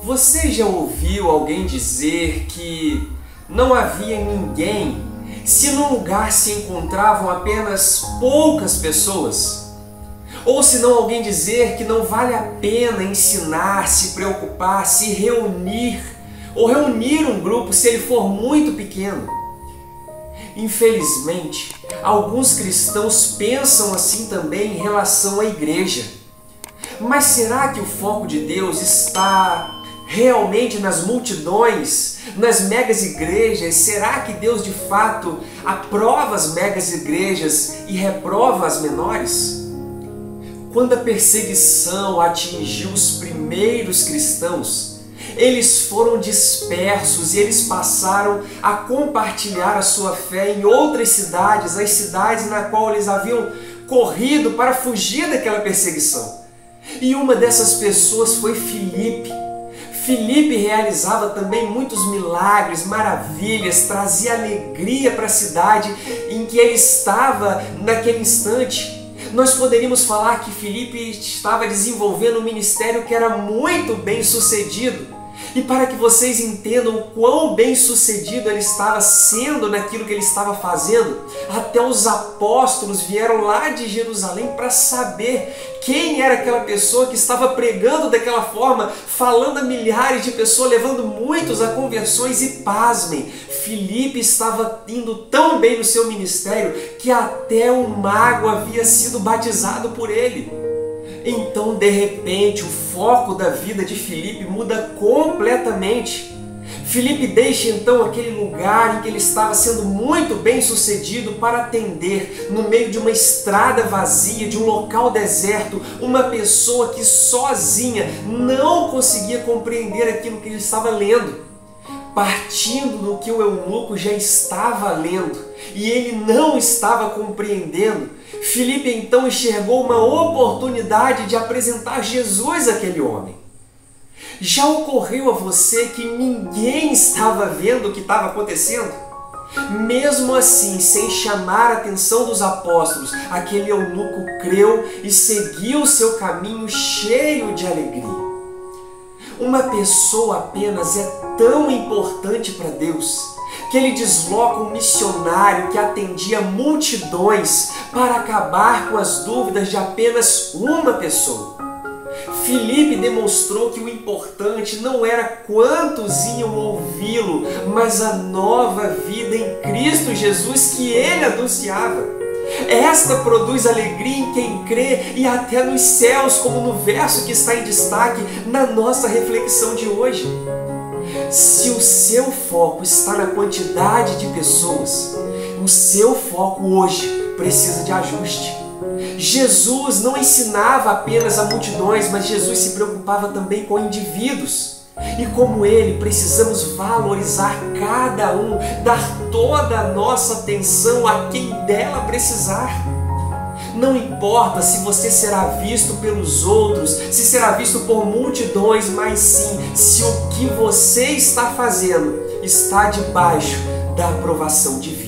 Você já ouviu alguém dizer que não havia ninguém se num lugar se encontravam apenas poucas pessoas? Ou se não alguém dizer que não vale a pena ensinar, se preocupar, se reunir ou reunir um grupo se ele for muito pequeno? Infelizmente, alguns cristãos pensam assim também em relação à igreja. Mas será que o foco de Deus está realmente nas multidões, nas megas igrejas? Será que Deus de fato aprova as megas igrejas e reprova as menores? Quando a perseguição atingiu os primeiros cristãos, eles foram dispersos e eles passaram a compartilhar a sua fé em outras cidades, as cidades na qual eles haviam corrido para fugir daquela perseguição. E uma dessas pessoas foi Filipe. Filipe realizava também muitos milagres, maravilhas, trazia alegria para a cidade em que ele estava naquele instante. Nós poderíamos falar que Filipe estava desenvolvendo um ministério que era muito bem sucedido. E para que vocês entendam o quão bem sucedido ele estava sendo naquilo que ele estava fazendo, até os apóstolos vieram lá de Jerusalém para saber quem era aquela pessoa que estava pregando daquela forma, falando a milhares de pessoas, levando muitos a conversões. E pasmem, Filipe estava indo tão bem no seu ministério que até um mago havia sido batizado por ele. Então, de repente, o foco da vida de Filipe muda completamente. Filipe deixa então aquele lugar em que ele estava sendo muito bem sucedido para atender, no meio de uma estrada vazia, de um local deserto, uma pessoa que sozinha não conseguia compreender aquilo que ele estava lendo. Partindo do que o eunuco já estava lendo e ele não estava compreendendo, Filipe então enxergou uma oportunidade de apresentar Jesus àquele homem. Já ocorreu a você que ninguém estava vendo o que estava acontecendo? Mesmo assim, sem chamar a atenção dos apóstolos, aquele eunuco creu e seguiu o seu caminho cheio de alegria. Uma pessoa apenas é tão importante para Deus que ele desloca um missionário que atendia multidões para acabar com as dúvidas de apenas uma pessoa. Filipe demonstrou que o importante não era quantos iam ouvi-lo, mas a nova vida em Cristo Jesus que ele anunciava. Esta produz alegria em quem crê e até nos céus, como no verso que está em destaque na nossa reflexão de hoje. Se o seu foco está na quantidade de pessoas, o seu foco hoje precisa de ajuste. Jesus não ensinava apenas a multidões, mas Jesus se preocupava também com indivíduos. E como ele, precisamos valorizar cada um, dar toda a nossa atenção a quem dela precisar. Não importa se você será visto pelos outros, se será visto por multidões, mas sim se o que você está fazendo está debaixo da aprovação divina.